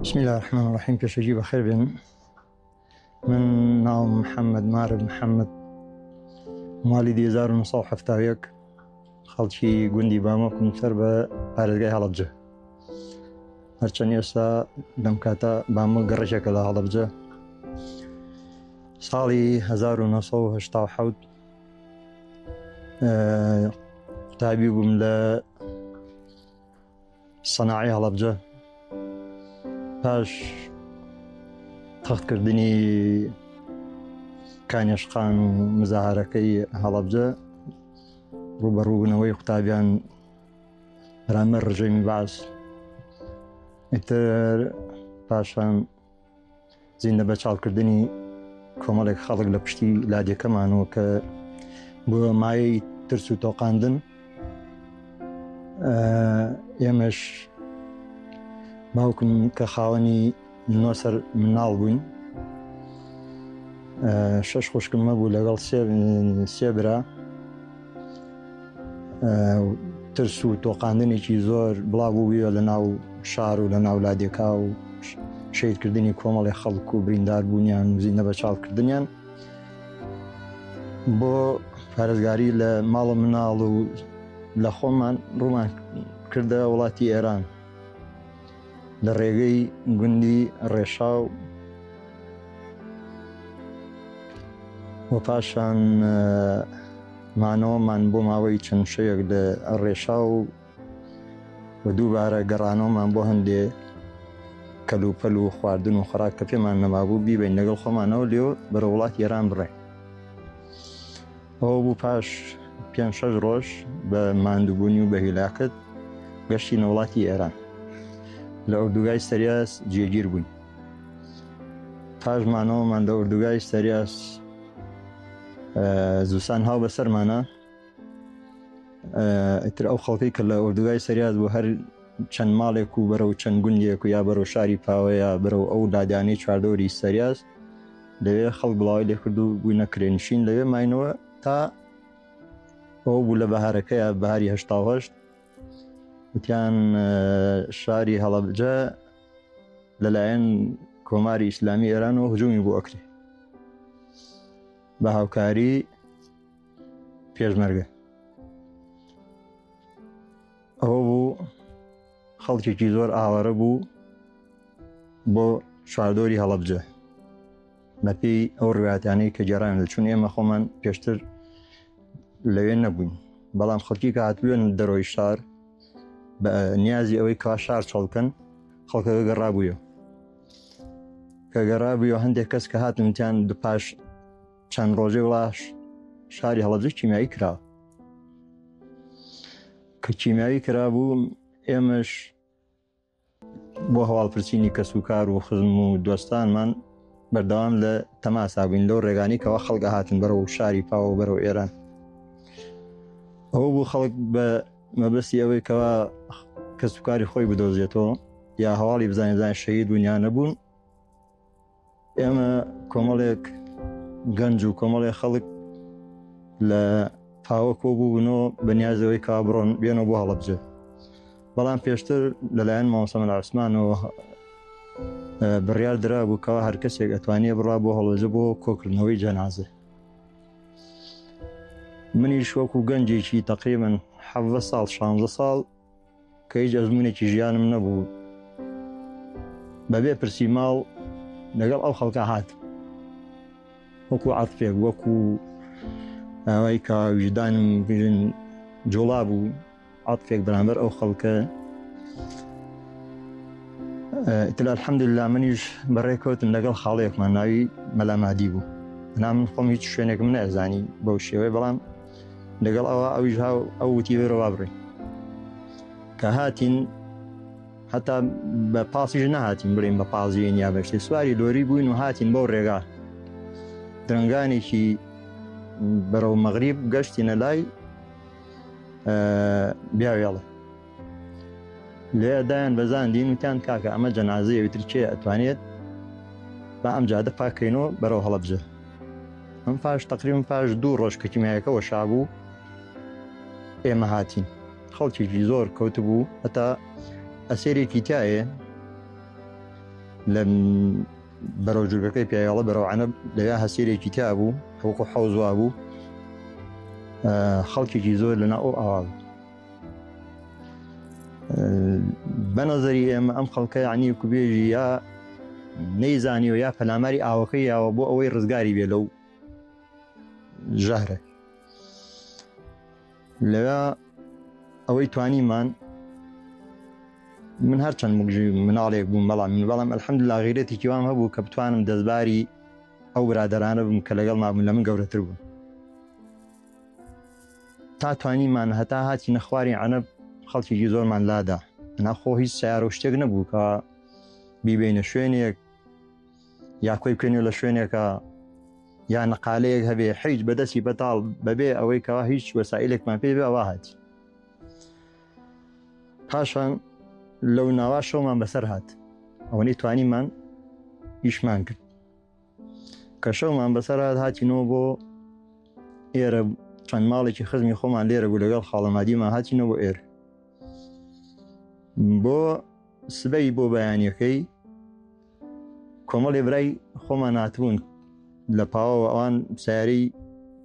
بسم الله الرحمن الرحيم. پێشەکی بەخێر بێن. من ناوم محەممەد مارب محەممەد، ماڵی 1970 خەڵکی گوندی بامەکم سەر بە پارێزگای هەڵەبجە. هەرچەند ئێستا لەم کاتە بامە گەڕێکێکە لە هەڵەبجە. ساڵی 1970 قوتابی بووم لە سەناعی هەڵەبجە. پاش تەختکردنی کانێشقان و مزاهرەکەی هەڵەبجە ڕوبەڕووبوونەوەی قوتابیان بەرامبەر ڕژێمی بەعەز، ئیتر پاشان زیندە بە چاڵکردنی کۆمەڵێک خەڵک لە پشتی لادێکەمانەوە کە بۆ مایەی ترس و تۆقاندن ئێمەش باوکم کە خاوەنی نۆسەر مناڵ بووین، 6 خوشکم مەبوو لەگەڵ سێ برا. ترس و تۆقاندنێکی زۆر بڵاو بووە لە ناو شار و لە ناو لادێکا و شەیدکردنی کۆمەڵی خەڵک و بریندار بوونیان و زیندە بە چاڵکردنیان. بۆ پارێزگاری لە ماڵە مناڵ و لە خۆمان ڕوومان کردە وڵاتی ئێران لە ڕێگەی گوندی ڕێشاو و پاشان مانەوەمان بۆ ماوەی چەند شەوێک لە ڕێشاو و دووبارە گەڕانەوەمان بۆ هەندێ کەلوپەل و خواردن و خۆراک کە پێمان نەمابوو بیبین لەگەڵ خۆمانەوە لێوە بەرە وڵاتی ئێران بڕێ. ئەوە بوو پاش 5-6 ڕۆژ بە ماندووبوونی و بە هیلاکت گەشتینە وڵاتی ئێران. لە ئوردوگای سەریاس جێگیر بووین. پاش مانەوەمان لە ئوردوگای سەریاس زووسان هاو بەسەرمانە. ئیتر ئەو خەڵکەی کە لە ئوردوگای سەریاس بوو هەر چەند ماڵێک و بەرەو چەند گوندێک و یا بەرەو شاری پاوەیە بەرەو ئەو دادانەی چواردەوەری سەریاس لەوێ خەڵک بڵاوی لێ کرد و بووینە کرێنشین لەوێ ماینەوە تا ئەو بوو لە بەهارەکەیە بەهاری 1970 وتیان شاری هەڵەبجە لەلایەن کۆماری ئیسلامی ئێرانەوە هجوومی بۆ ئەکرێ بە هاوکاری پێشمەرگە. ئەوە بوو خەڵکێکی زۆر ئاوارە بوو بۆ چواردۆری هەڵەبجە بەپێی ئەو ڕوایەتانەی کە گێڕان دەچوون. ئێمە خۆمان پێشتر لەوێ نەبووین، بەڵام خەڵکی کە هاتووێن دەرەوەی شار بە نیازی ئەوەی کا شار چەڵکەن خەڵکەکە گەڕابوویەوە. کە گەڕابوویەوە هەندێک کەس کە هاتنتیان پاش چەند ڕۆژێ وڵاش شاری هەڵەبجە کیمیایی کراوە. کە کیمیایی کرابوو ئێمەش بۆ هەواڵپرسینی کەسوکار و خزم و دۆستانمان بەردەوام لە تەماسا بووین لەو ڕێگانی کەەوە خەڵکە هاتن بەرەو شاری پاوە و بەرەو ئێران. ئەوە بوو خەڵک بە مەبەستی ئەوەی کەوا کەسوکاری خۆی بدۆزێتەوە یا هەواڵی بزانێزان شەهید بوونیان نەبوون. ئێمە کۆمەڵێک گەنج و کۆمەڵێک خەڵک لە پاوە کۆ بووبوونەوە بە نیازەوەی کا بڕۆن بێنەوە بۆ هەڵەبجە. بەڵام پێشتر لەلایەن مامۆستا مەلا عوسمانەوە بڕیار درا بوو کەوا هەر کەسێک ئەتوانێ بڕا بۆ هەڵەبجە بۆ کۆکردنەوەی جەنازە. منیش وەکو گەنجێکی تەقریبەن 17 ساڵ 16 ساڵ کە هیچ ئەزمونێکی ژیانم نەبوو بەبێ پرسی ماڵ لەگەڵ ئەو خەڵکە هات وەکو عەتفێک وەکو ئەوەی کە وجدانم بژن جوڵا بوو عەتفێک بەرامبەر ئەو خەڵکە. ئیتر ئەلحەمدوللا منیش بەڕێکەوتم لەگەڵ خاڵەیەکمان ناوی مەلا مادی بوو. من خۆم هیچ شوێنێکم نەئەزانی بەو شێوەیە، بەڵام لەگەڵ ئەوە ئەویش ئەو وتی وێرەوا بڕێ کە هاتین. هەتا بە پاسیش نەهاتین بڵێن بە پازیێن یا بەشتێ سواری لۆری بووین و هاتین بەو ڕێگا درنگانێکی بەرەو مەغریب گەشتینە لای بیاوێڵە. لێ دایان بەزاندین وتیان کاکە ئەمە جەنازەیە وتر کێ ئەتوانێت بە ئەم جادە پاکەینەوە بەرەو هەڵەبجە. ئەم پاش تقریبا پاش 2 ڕۆژ کە کیمیایەکەوە شابوو ئێمە هاتین. خەڵکێکی زۆر کەوت بوو، هەتا ئەسێرێکی تایە لە بەرەو جورگەکەی پیاوەڵە بەرەو عەنەب لەوێ هەسیرێکی تیا بوو وەکو حەوز وا بوو خەڵکێکی زۆر لەناو ئەو ئاوا بوو. بەنەزەری ئێمە ئەم خەڵکە یعنی وەکوبێژی یا نەیزانیوە یا پەلاماری ئاوەکەی یاوە بۆ ئەوەی ڕزگاری بێ لەو ژەهرە. لەوێ ئەوەی توانیمان من هەرچەند مناڵێک بووم بەڵام ئەلحەمدولیلا غیرەتێکی وام هەبوو کە بتوانم دەستباری ئەو برادەرانە بم کە لەگەڵ مابوون لە من گەورەتر بوون تا توانیمان هەتا هاتی نەخواری عەنەب خەڵکێکی زۆرمان لادا ناخۆ هیچ سیارە و شتێک نەبوو کە بیبینە شوێنێک یا کۆی بکەنێ لە شوێنێکە یا نەقالەیەک هەبێ حیج بەدەستی بەتاڵ بەبێ ئەوەی کەوا هیچ وەسائلێکمان پێ بێ ئەوە هاتی. پاشان لەو ناوا شەومان بەسەر هات ئەوەی توانیمان ئیشمان کرد کە شەومان بەسەر هات هاتینەوە بۆ ئێرە چەند ماڵێکی خزمی خۆمان لێرە بوو لەگەڵ خاڵەمادیمان هاتینەوە بۆ ئێرە بۆ سبەی بۆ بەیانیەکەی کۆمەڵێ برای خۆمان هاتبوون لە پاوەوە ئەوان سیارەی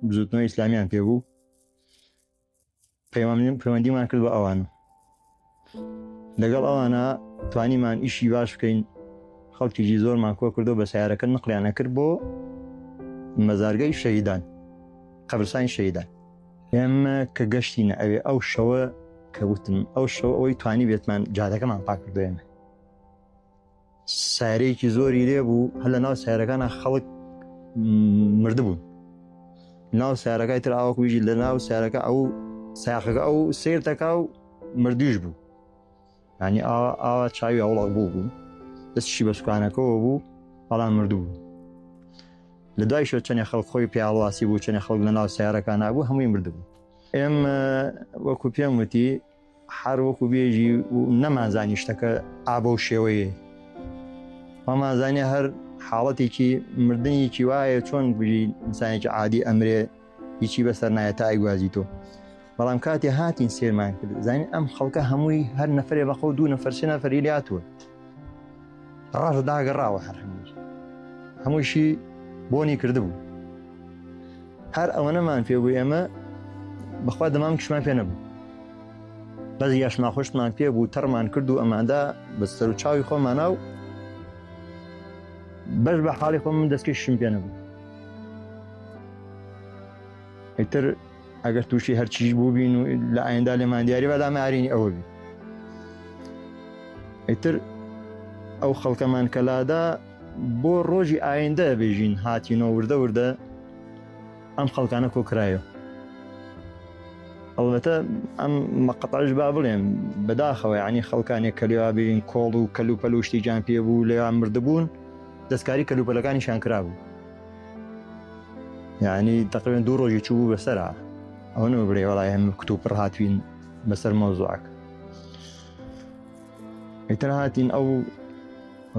بزوتنەوەی ئیسلامیان پێبوو پەیوەندیمان کرد بە ئەوانە لەگەڵ ئەوانە توانیمان ئیشی باش بکەین خەڵکیی زۆرمان کۆ کردو بە سیارەکە نقلیانە کرد بۆ مەزارگەی شەهیدان قەبرستانی شەهیدان. ئێمە کە گەشتینە ئەوێ ئەو شەوە کە وتم ئەو شەو ئەوەی توانی بێتمان جادەکەمان پاک کردو ئێمە سیارەیەکی زۆری لێ بوو هەر لە ناو سیارەکانە خەڵک مردبوون ناو سیارەکەی تر ئاوەکوژی لە ناو سیارەکە ئەو ساقەکە ئەو سیر دەکا و مردویش بوو ینی ئاوا چاوی ئەوڵق بوو دەستشی بە سوکانەکەەوە بوو بەڵام مردوو بوو. لە دوای شۆ چەندێک خەڵک خۆی پیاڵواسی بوو چەندێک خەڵک لە ناو سیارەکان نبوو هەمووی مردبوو. ئێمە وەکو پێم وتی هەر وەکو بێژی و نەمازانی شتەکە ئابە و شێوەیە مامازانێ هەر حاڵەتێکی مردنیکی وایە چۆن بژی ئینسانێکی عادی ئەمرێ هیچی بەسەر نایە تا ئایگوازی تۆ بەڵام کاتێ هاتین سێرمان کرد زانین ئەم خەڵکە هەمووی هەر نەفرێ بەخۆ دوو نەفەر سێ نەفەری لاتووە ڕاش داگەڕاوە هەر هەموویشی بۆنی کردبوو هەر ئەوەنەمان پێبوو ئێمە بەخوا دەمام کشمان پێ نەبوو بەزی یاشما خۆشتمان پێ بوو تەڕمان کرد و ئەماندا بە سەر و چاوی خۆمانە و بەش بە حاڵی خۆم من دەستکەشم پێ نەبوو. ئیتر ئەگەر تووشی هەرچیش بوو بین و لە ئایندا لێمان دیاری بەدامە ئارینی ئەوە بی. ئیتر ئەو خەڵکەمان کەلادا بۆ ڕۆژی ئایندە بێژین هاتینەوە وردە وردە ئەم خەڵکانە کۆکرایەوە. ئەڵبەتە ئەم مەقەتەش با بڵێم بەداخەوە ینی خەڵکانێک کە لێوا بێژین کۆڵ و کەلوپەل و شتیجان پێ بوو لێوان مردبوون دەستکاری کەلوپەلەکانیشان کرابوو یعنی تقریبا دوو ڕۆژی چوو بوو بەسەرا ئەوە نەوە بڵێ وەڵای هەم کتوپڕ هاتوین بەسەر مەوزوعەکە. ئیتر هاتین ئەو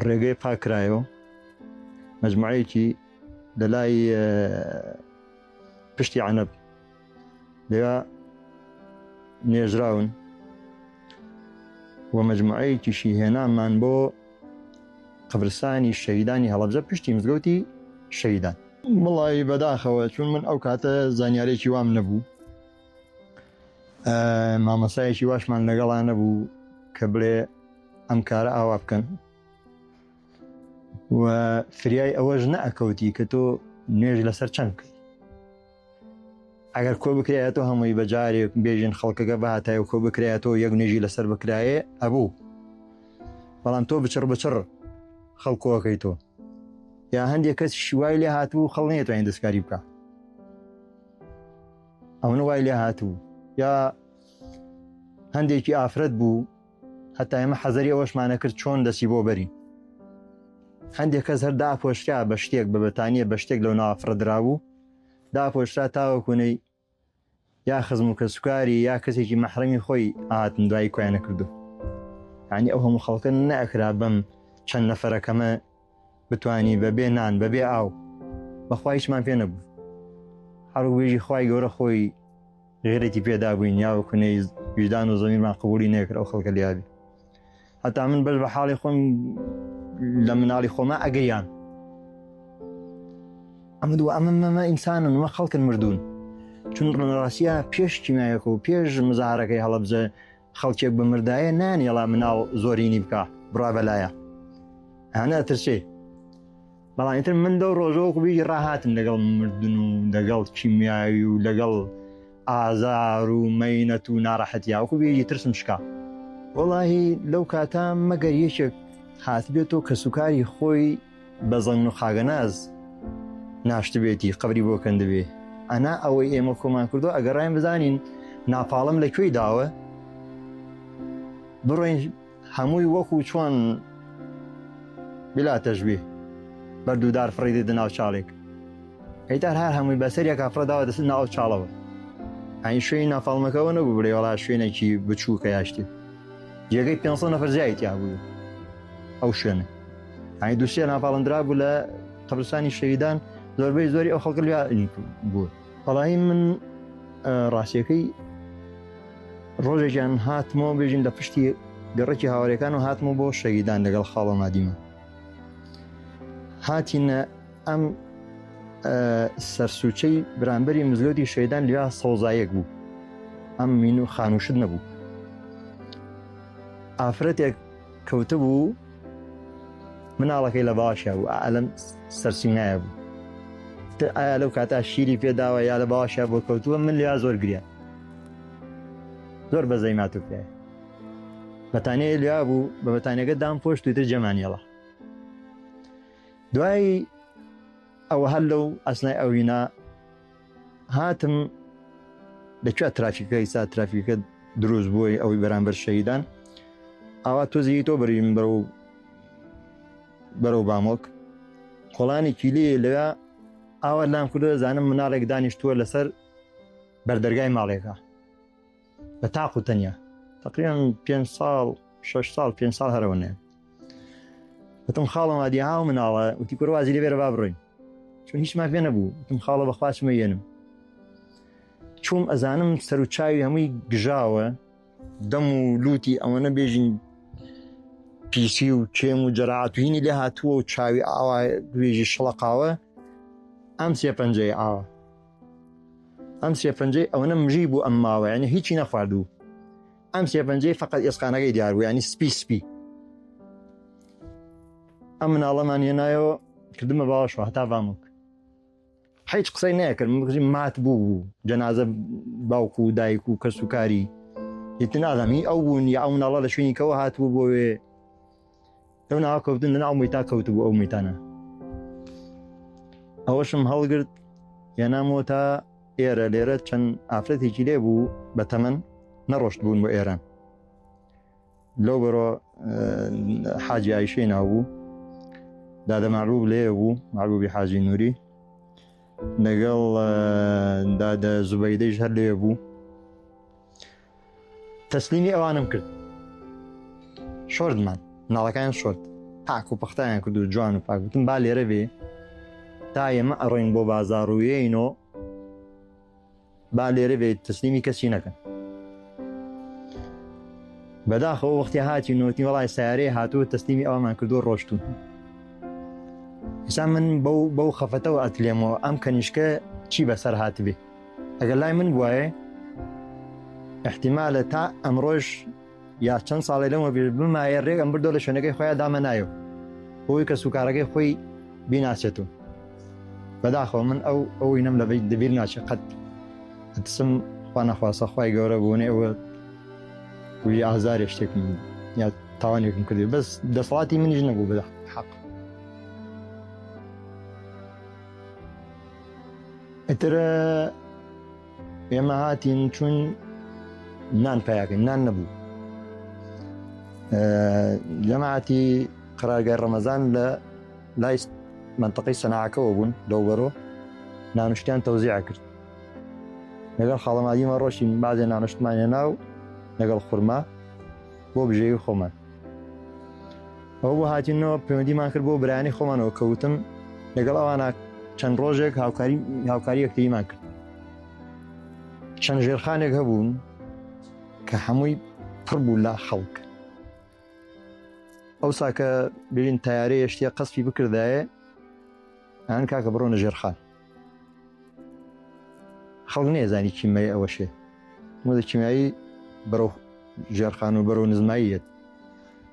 ڕێگەی پاکرایەوە مەجموعەیەکی لە لای پشتی عەنەب لێوە نێژراون و مەجموعەیەکیشی هێنامان بۆ قەبرستانی شەهیدانی هەڵەبجە پشتی مزگەوتی شەهیدان. وڵی بەداخەوە چون من ئەو کاتە زانیارێکی وام نەبوو مامەسایەکی واشمان لەگەڵا نەبوو کە بڵێ ئەم کارە ئاوا بکەن و فریای ئەوەش نەئەکەوتی کە تۆ نوێژ لەسەر چەند بکەی ئەگەر کۆ بکرایەتەوە هەمووی بەجارێک بێژین خەڵکەکە بەهاتای و کۆ بکرایەتەوە یەک نوێژی لەسەر بکرایە ئەبوو بەڵام تۆ بچڕ بچڕ خەڵکۆکەی تۆ یا هەندێک کەس شیوای لێ هاتوو خەڵ نێتوانین دەستکاری بکە ئەوە وای لێ هاتوو یا هەندێکی ئافرەت بوو هەتا ئێمە حەزەری ئەوەشمانە کرد چۆن دەسی بۆ بەرین هەندێک کەس هەر داپۆشرا بە شتێک بە بەتانیە بە شتێک لەو نافرەدرا بوو داپۆشرا تاوەکوونەی یا خزم و کە سوکاری یا کەسێکی مەحرەمی خۆی هاتن دوایی کۆیانە کردو یعنی ئەو هەموو خەڵکە نەئەکرا بەم چەند نەفەرەکەمە بتوانی بەبێ نان بەبێ ئاو بەخوا هیچمان پێ نەبوو هەروو بێژی خوای گەورە خۆی غێرەتی پێدا بووین یا وەکوونەی ویجدان و زەمیرمان قبوڵی نەکرد ئەو خەڵکە لیابی هەتا من بەش بە حاڵی خۆم لە مناڵی خۆمە ئەگەیان ئەمە ئینسانن وە خەڵکن مردوون چون ڕەنڕاستیە پێش کیمایەکە و پێش مزارەکەی هەڵەبجە خەڵکێک بە مردایە نانیێڵا مناڵ زۆرینی بکە بڕا بەلایە هەنە ئەترسێ بەڵام ئیتر من دەو ڕۆژەوەکو بیری ڕاهاتم لەگەڵ مردن و لەگەڵ کیمیاوی و لەگەڵ ئازار و مەینەت و ناڕەحەتیاوەکو بیری ترسم شکا وەڵاهی لەو کاتا مەگەر یەکێک هاتبێتەوە کە سوکاری خۆی بە زەنگ و خاگەناز ناشتبێتی قبری بۆ کەندبێ ئەنا ئەوەی ئێمە کۆمان کردو ئەگەڕاین بزانین ناپاڵم لەکوێی داوە بڕۆین هەمووی وەکو چۆن بلا تەشبیه بەردوودار فڕیدێتە ناو چاڵێک ئەیتار هەر هەمووی بەسەریە کافرەداوە دەست ناو چاڵەوە ئەین شوێنی نافاڵمەکەەوە نەبوو بڵێ وڵا شوێنێکی بچووکە یاشتی جێگەی 500 نەفەر زیایەتی هەبوو ئەو شوێنە ئەین دووسێ نافاڵندرا بوو لە قەبرستانی شەهیدان زۆربەی زۆری ئەو خەڵک بوو بەڵام من ڕاستیەکەی ڕۆژێکیان هاتمەوە بێژین لە پشتی گەڕێکی هاوارەکان و هاتمەوە بۆ شەهیدان لەگەڵ خاڵە مادیمە هاتینە ئەم سەرسوچەی بەرامبەری مزگەوتی شەهیدان لیا سەوزایەک بوو ئەم مین و خانوشت نەبوو ئافرەتێک کەوتە بوو مناڵەکەی لە باشە بوو ئەلەم سەرسینایە بوو ئایا لەو کاتا شیری پێداوە یا لە باشە بۆ کەوتووە من لیا زۆر گریا زۆر بەزەی ماتو پێ بەتانەیە لیا بوو بە بەتانەکە دام پۆشت تویتر جەمانیەڵە دوای ئەوە هەر لەو ئەسنای ئەوینا هاتم لەکوێ ترافیکەی سا ترافیکە دروست بووی ئەوی بەرامبەر شەهیدان ئاوا تۆزیی تۆ بەریم بەرەو بامۆک کۆڵانی کیلێ لەوێ ئاوا لام کردو دەزانم مناڵێک دانیشتووە لەسەر بەردەرگای ماڵێکە بە تاق و تەنیا تقریبا 5 ساڵ 6 ساڵ 5 ساڵ هەرەوەنێ وتم خاڵم ئادی هاو مناڵە وتی کوڕوازی لەبێرە با بڕۆین چون هیچ ما پێ نەبوو وتم خاڵە بەخواسمە یێنم چوم ئەزانم سەر و چاوی هەمووی گژاوە دەم و لوتی ئەوەنە بێژین پیسی و کێم و جەراعەت و هینی لێ هاتووە و چاوی ئاوا دوێژی شڵەقاوە ئەم سێ پەنجەی ئاوە ئەم سێ پەنجەی ئەوەنە مژی بوو ئەم ماوە یعنی هیچی نەخواردوو ئەم سێ پەنجەی فقط ئێسقانەکەی دیار بوو ینی سپی ئەم مناڵەمان هێنایەوە کردمە باوەشەوە هەتا بامۆک هیچ قسەی نەکرد بگژی مات بوو جەنازە باوکو و دایک و کەس و کاری هیچ نازەمی ئەو بوون یا ئەو مناڵە لە شوێنی کەوە هاتبوو بۆوێ ئەو ناوە کەوتن لە ناو مەیتا کەوتبوو ئەو مەیتانە ئەوەشم هەڵگرت هێنامەوە تا ئێرە لێرە چەند ئافرەتێکی لێ بوو بە تەمەن نەڕۆشت بوون بۆ ئێران لەو بەرۆ حاجی عایشەی ناوبوو دادە معروب لێ بوو معروبی حاجی نووری لەگەڵ دادە زوبەیدەیش هەر لێ بوو تەسلیمی ئەوانم کرد شۆردمان مناڵەکان شۆرد پاک و پەختایان کرد و جوان و پاکوتم با لێرە بێ تا ئێمە ئەڕۆین بۆ بازاڕ و یێینۆ با لێرە بێت تەسلیمی کەسی نەکەن بەداخەوە وەختی هاتی نوتی وەڵای سیارەیە هاتووە تەسلیمی ئەومان کردو ڕۆشتون ئێستا من بەو خەفەتەوە ئەتلێمەوە ئەم کەنیشکە چی بەسەر هاتبێ ئەگەر لای من بواە احتیمالە تا ئەمڕۆژ یا چەند ساڵی لەمە بمایە ڕێک ئەم بردۆ لە شوێنەکەی خۆیان دامە نایە بۆی کە سوکارەکەی خۆی بیناسێتون بەداخەوە من ئەوی نەم لە دەبیر ناچێت قەت ئەتسم خوا نەخواسە خوای گەورە بوونێ ئەوە وی ئازارێ شتێکم یا تاوانێکم کردی بەس دەسەڵاتی منیش نەبوو بەدا حەق ئیترە ئێمە هاتین چون نان پیاکەین نان نەبوو جەماعەتی قەرارگای ڕەمەزان لە لای منتەقەی سەناعەکەەوە بوون لەو بەرۆ نانوشتیان تەوزیع کرد لەگەڵ خاڵەمادیمە ڕۆشتین بازێ نانوشتمان هێنا و لەگەڵ خورما بۆ بژێوی خۆمان ئەو بۆ هاتینەوە پەیوەندیمان کرد بۆ برایانی خۆمانەوە کەوتم لەگەڵ ئەوانە چەند ڕۆژێک هاوکاری یەکتریمان کرد چەند ژێرخانێک هەبوون کە هەمووی پڕ بوو لە خەڵک ئەوسا کە ببین تیارەیە شتێ قەسپی بکردایە ئەن کاکە بڕۆنە ژێرخان خەڵک نێزانی کیمای ئەوەشێ مۆدە کیمایی بەرەو ژێرخان و بەرەو نزماییەت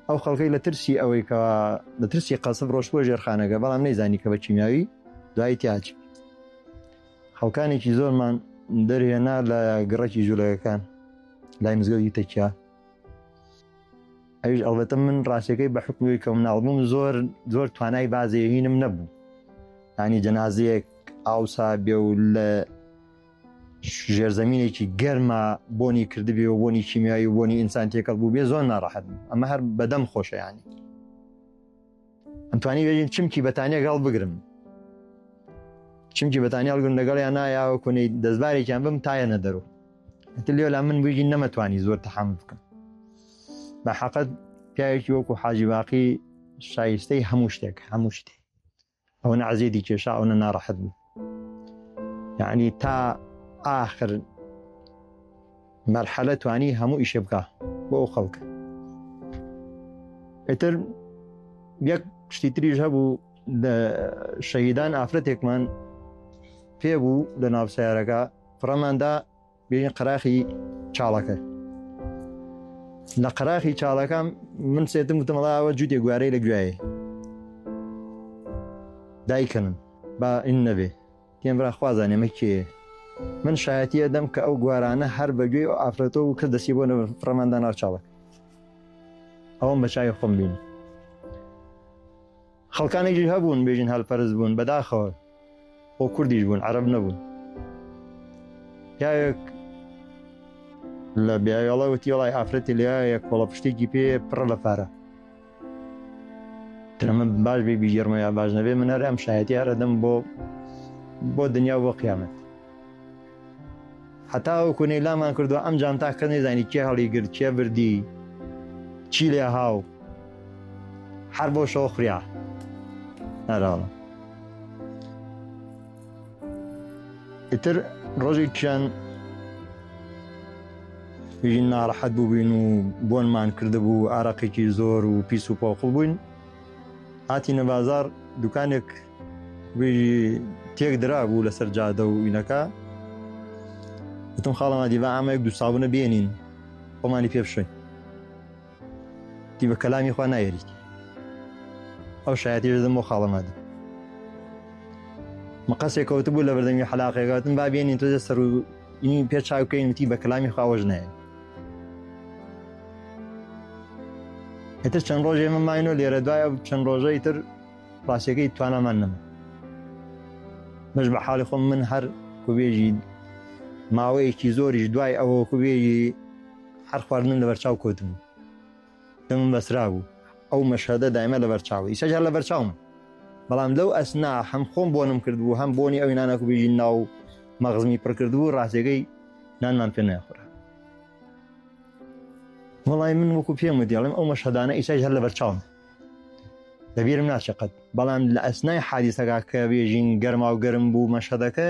ئەو خەڵکەی لە ترسی ئەوەی کە لە ترسی قەسب ڕۆشتووە ژێرخانەکە بەڵام نەیزانی کە بە کیمیاوی دوای تیاچ خەڵکانێکی زۆرمان دەرهێنا لە گڕەکی جوولەکەکان لای مزگەوتی تەکیا ئەویش ئەڵبەتە من ڕاستەکەی بە حکومی کە مناڵبووم زۆر توانای بازێهینم نەبوو ینی جەنازەیەک ئاوسا بێ و لە ژێرزەمینێکی گەرمە بۆنی کردبێ و بۆنی کیمیایی و بۆنی ئینسان تێکەڵ بوو بێ زۆر ناڕەحەت بوو ئەمە هەر بەدەم خۆشە ینی ئەمتوانی بێژین چمکی بەتانیە گەڵ بگرم چمکی بەتانیا هەڵگرم لەگەڵیان نایاوە کۆنەی دەستبارێکیان بم تایە نەدەرەوە لێ لا من بژین نەمەتوانی زۆر تەحمل بکەم بە حەقەت پیاوێکی وەکو حاجی باقی شایستەی هەموو شتێک هەموو شتێک ئەوە نەعزیێتی کێشا ئەوە ناڕەحەت بوو یعنی تا ئاخر مەرحەلە توانی هەموو ئیشێ بکە بۆ ئەو خەڵکە ئیتر یەک شتی تریش هەبوو شەهیدان ئافرەتێکمان پێبوو لە ناو سەیارەکە فڕەماندا بێژین قەراخی چاڵەکە لە قەراخی چاڵەکەم من سێتم وتمەڵاوە جووتێک گوارەی لە گوایە دایکەنم با ئین نەبێ تێم برا خوازانێ ئەمە کێیە من شایەتیە دەم کە ئەو گوارانە هەر بەگوێ و ئافرەتەوە و کرد دەسی بۆ فڕەماندا ناو چاڵەکە ئەوەم بە چای خۆم بینی خەڵکانێکی هەبوون بێژین هەڵپەرز بوون بەداخەوە بۆ کوردیش بوون عەرەب نەبوون پیاوێک لە بیاوێڵە وتی وەڵای ئافرەتی لایە کۆڵە پشتێکی پێ پڕە لە پارە ترەمە باش بێ بیژێڕمە یا باش نەبێ من هەر ئەم شایەتی هەرەدەم بۆ دنیا و بۆ قیامەت حتا وەکوونەی لامان کردووە ئەم جانتا کە نەیزانی کێ هەڵی گرت کێ بردی چی لێ هاو هەر بۆ شەو خوریا هەراوە ئیتر ڕۆژێکیان بژین ناڕەحەت بوو بووین و بۆنمان کردبوو ئارەقێکی زۆر و پیس و پۆقڵ بووین هاتینە بازار دوکانێک بێژی تێک درا بوو لەسەر جادە و ئینەکە وتم خاڵەما دیڤ ئامەیەک دوو سابونە بێنین خۆمانی پێ بشۆین دی بە کەلامی خوا نایەریت ئەو شایەتیش دەم بۆ خاڵەمادی مەقەسێک کەوت بوو لە بەردەمی حەلاقێکاتم با بێنین تۆ سەر و ئینی پێ چاو بکەین وتی بە کەلامی خواوەژ نایە ئیتر چەند ڕۆژێ ئێمە ماینەوە لێرە دوایە چەند ڕۆژەی تر ڕاستیەکەی توانامان نەما بەش بە حاڵی خۆم من هەر کوبێژی ماوەیەکی زۆریش دوای ئەوە کوبێژی هەر خواردنم لە بەرچاو کۆتبوو دەمم بەسرا بوو ئەو مەشهەدە دایمە لە بەرچاوە ئیسەش هەر لە بەرچاومە بەڵام لەو ئەسنا هەم خۆم بۆنم کردبوو هەم بۆنی ئەوی نانە کوبێژی ناو مەغزمی پڕ کردبوو ڕاستیەکەی نانمان پێ نایخورا وەڵای من وەکو پێم وتی ئەڵێم ئەو مەشهەدانە ئیسەش هەر لە بەرچاوم لەبیرم ناچەقەت بەڵام لە ئەسنای حادیسەکە کە بێژین گەرما و گەرم بوو مەشهەدەکە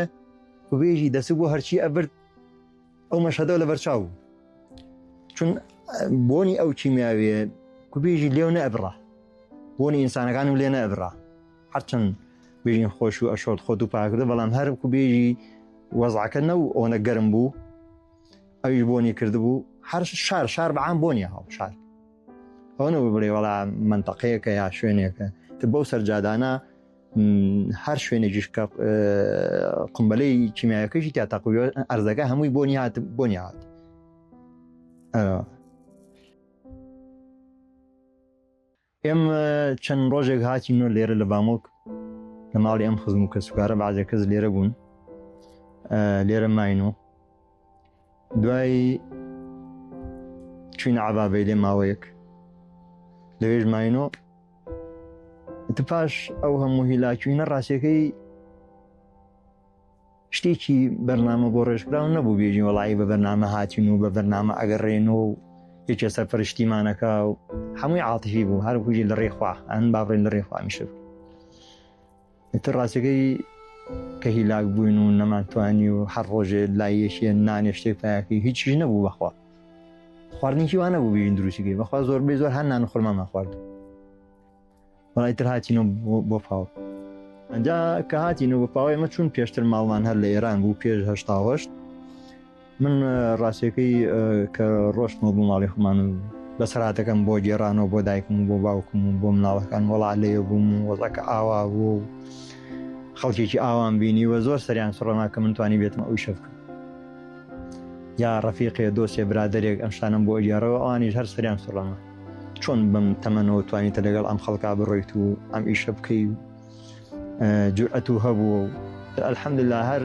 کوبێژی دەستی بۆ هەرچی ئەبرد ئەو مەشهەدە لە بەرچاو بوو چون بۆنی ئەو کیمیاویە کوبێژی لێو نەئەبڕا بۆنی ئینسانەکانم لێ نەئەبڕا هەرچەند بێژین خۆش و ئەشۆت خۆت و پاکردە بەڵام هەر کوبێژی وەزعەکە نە و ئەوەنە گەرم بوو ئەویش بۆنی کردبوو هەر شار بەعام بۆنی هاو شار ئەوە نەبوو بڵێ وەڵا منتەقەیەکە یا شوێنێکە تر بەو سەرجادانە هەر شوێنێکیش کە قمبەلەی کیمیایەکەشی تا تەقویە ئەرزەکە هەمووی بۆنی هات ئێمە چەند ڕۆژێک هاتینەوە لێرە لە بامۆک لە ماڵی ئەم خزم و کەسوکارە بەعزێک کەس لێرە بوون لێرە ماینەوە دوای چوینە عەبابەی لێ ماوەیەک لەوێژ ماینۆ پاش ئەو هەموو هیلاکوینە ڕاستیەکەی شتێکی بەرنامە بۆ ڕێژکراو نەبوو بێژین وەڵایی بە بەرنامە هاتین و بە بەرنامە ئەگەڕێنەوە و یەکێ سەرپەرشتیمانەکە و هەمووی عاتیفی بوو هەر کوژی لە ڕێخوا ئەن بابڕێن لە ڕێخوا میشە ئیتر ڕاستیەکەی کە هیلاک بووین و نەمانتوانی و هەر ڕۆژێ لای یەشێ نانێ شتێک پایەکەی هیچیش نەبوو بەخوا خواردنیکی وانە بوو بێژین دروستیکەی بەخوا زۆربەی زۆر هەر نان و خورمامان خوارد وڵای تر هاتینەوە بۆ پاوە ئەجا کە هاتینەوە بە پاوە ئێمە چون پێشتر ماڵمان هەر لە ئێران بوو پێش هەشتا من ڕاستیەکەی کە ڕۆشتمە بوو ماڵی خۆمان و بەسەراتەکەم بۆ گێڕانەوە بۆ دایکم و بۆ باوکم و بۆ مناڵەکان وەڵا لێە بووم وەزەکە ئاوا بوو و خەڵکێکی ئاوان بینی وە زۆر سەریان سڕۆنا کە من توانی بێتمە ئەوی شەفکە یا ڕەفیقێ دۆستێ برادێک ئەم شتانم بۆ ئەگەڕەوە ئەوانیش هەر سەریان سڕۆنا چۆن بم تەمەنەوە توانیتە لەگەڵ ئەم خەڵکا بڕۆیت و ئەم ئیشە بکەی جورئەت و هەبوو و ئەلحەمدوللا هەر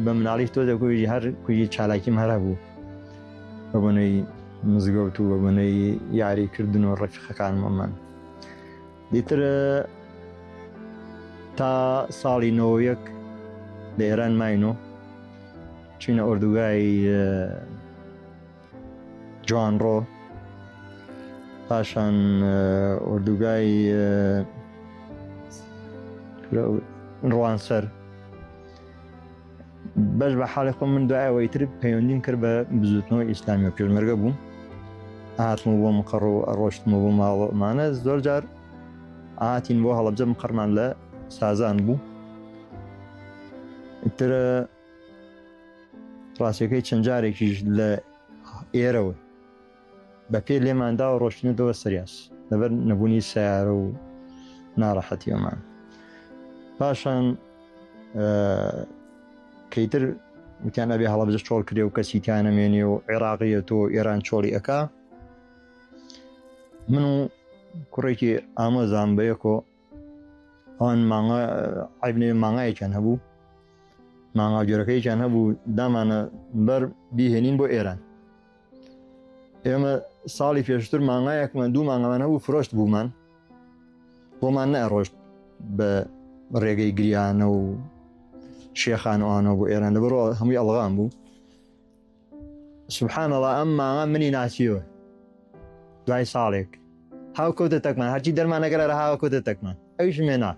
بە مناڵی تۆ دەگویی هەر کوژی چالاکیم هەر هەبوو بە بۆنەی مزگەوت و بە بۆنەی یاریکردن و ڕەفیقەکانمان دیتر تا ساڵی 91 لە ئێران ماینۆ چینە ئۆردوگای جوانڕۆ پاشان ئۆردوگای ڕوانسەر بەش بە حاڵی خۆم من دوایەوەی تر پەیوەندیم کرد بە بزوتنەوەی ئیسلامی و پێشمەرگە بووم هاتمە بۆ مقڕ و ئەڕۆشتمە بۆ ماڵمانە زۆر جار هاتین بۆ هەڵەبجە مقڕمان لە سازان بوو تر ڕاستیەکەی چەند جارێکیش لە ئێرەوە بە پێ لێماندا و ڕۆشتنەوە سەریاس لەبەر نەبوونی سیارە و ناڕەحەتیەمان پاشان کەیتر وتیان ئەبێ هەڵەبجە چۆڵ کردێ و کەسی تیانەمێنێ و عێراقیەتەوە ئێران چۆڵی ئەکا من و کوڕێکی ئامۆزان بەیەکۆ ئەوان عیبنێ مانگایەکیان هەبوو مانگاجۆرەکەیکیان هەبوو دامانە بەر بیهێنین بۆ ئێران ئێمە ساڵی پێشتر مانگایەکمان دوو مانگەمان هەبوو فرۆشت بوومان بۆمان نەڕۆشت بە ڕێگەی گریانە و شێخانەوانەوە بۆ ئێران لەبەرۆ هەمووی ئەڵغان بوو سوبحانەڵڵا ئەم مانگە منی ناسیوە دوای ساڵێک هاوکەوتە تەکمان هەرچی دەرمانەگەرە هاوکەوتە تەکمان ئەویش مێنا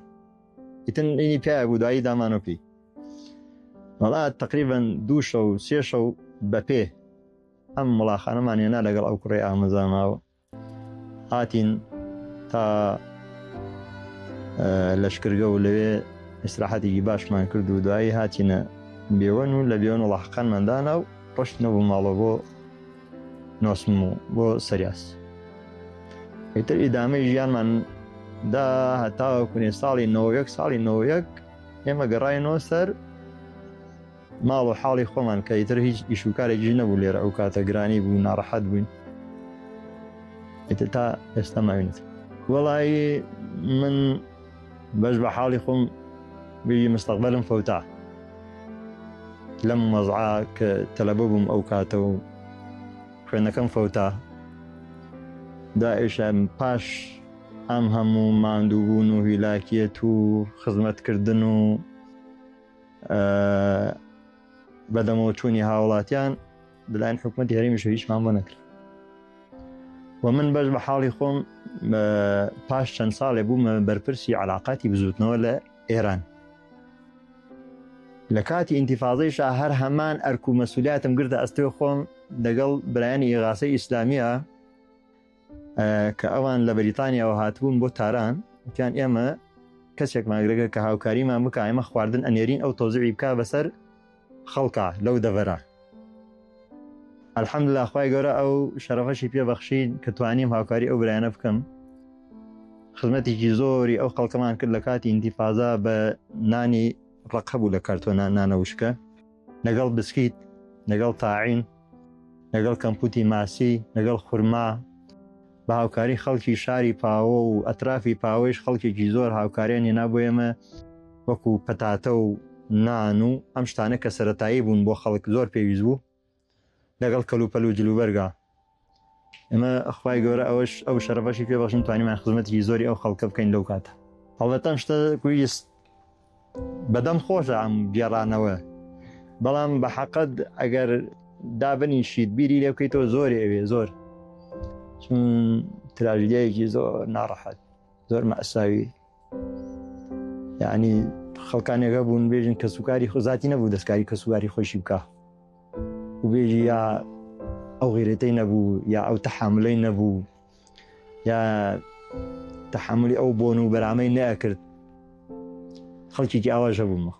ئیتن ئینی پیاە بوو دوایی دامانۆ پێی وەڵا تقریبەن 2 شەو 3 شەو بەپێ ئەم مڵاخانەمان هێنا لەگەڵ ئەو کوڕی ئامۆزاماوە هاتین تا لەشکرگە و لەوێ ئیسراحەتێکی باشمان کرد و دوایی هاتینە بێوەن و لە بێوەن وڵاحەکانماندانا و ڕۆشتنەوە بوو ماڵەوە بۆ نۆسم و بۆ سەریاس ئیتر ئیدامەی ژیانمان دا هەتاوەکوێ ساڵی 91 ساڵی 91 ئێمە گەڕاینەوە سەر ماڵ و حاڵی خۆمان کە ئیتر هیچ ئیشوکارێکی نەبوو لێرە ئەو کاتە گرانی بوو ناڕەحەت بووین ئیتر تا ئێستا ماوینێت وەڵی من بەش بە حاڵی خۆم بێژی مستەقبەلم فەوتا لەم مەزعا کە تەلەبە بووم ئەو کاتە و خوێندنەکەم فەوتا دائیشە پاش ئەم هەموو ماندووبوون و هیلاکیەت و خزمەتکردن و بەدەمەوە چوونی هاوڵاتیان لەلایەن حکومەتی هەرێمیشە هیچمان بۆ نەکرد و من بەش بە حاڵی خۆم پاش چەند ساڵێ بوومە بەرپرسی علاقاتی بزوتنەوە لە ئێران لە کاتی ئینتیفاضەیشا هەر هەمان ئەرک و مەسئولیاتم گرتە ئەستێ خۆم لەگەڵ برایانی ئیغاسەی ئیسلامیە کە ئەوان لە بەریتانیاوە هاتبوون بۆ تاران وتیان ئێمە کەسێک ماگرەکە کە هاوکاریمان بکە ئێمە خواردن ئەنێرین ئەو تۆزیعی بکە بەسەر خەڵکا لەو دەڤەرە الحەمدوللا خوای گەورە ئەو شەرەفەشی پێبەخشین کە توانیم هاوکاری ئەو برایانە بکەم خزمەتێکی زۆری ئەو خەڵکەمان کرد لە کاتی ئینتیفاضا بە نانی ڕق هەبوو لە کارتۆنە نانەوشکە لەگەڵ بسکیت لەگەڵ تاعین لەگەڵ کەمپوتی ماسی لەگەڵ خورما بە هاوکاری خەڵکی شاری پاوە و ئەترافی پاوەیش خەڵکێکی زۆر هاوکاریان هێنا بۆ ئێمە وەکو پەتاتە و نان و ئەم شتانە کە سەرەتایی بوون بۆ خەڵک زۆر پێویست بوو لەگەڵ کەلوپەل و جلوبەرگا ئێمە ئەخوای گەورە ئەوەش ئەو شەرەفەشی پێبەخشین توانیمان خزمەتی زۆری ئەو خەڵکە بکەین لەو کاتە هەڵبەتە ئەم شتە کویست بەدەم خۆشە ئەم گێڕانەوە بەڵام بە حەقەت ئەگەر دابنیشیت بیری لێ بکەیتەوە زۆری ئەوێ زۆر چون تراژیدیایەکی زۆر ناڕەحەت زۆر مەئساوی یعنی خەڵکانێکە بوون بێژن کە سوکاری خۆزاتی نەبوو دەستکاری کە سوکاری خۆشی بکە و بێژی یا ئەو غیرەتەی نەبوو یا ئەو تەحاملەی نەبوو یا تحملی ئەو بۆن و بەرامەی نەکرد خەڵکیی ئاواژە بوومە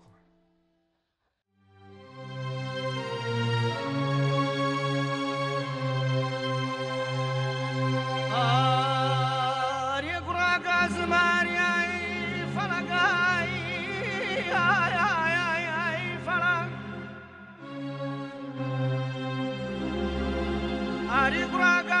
Ari Braga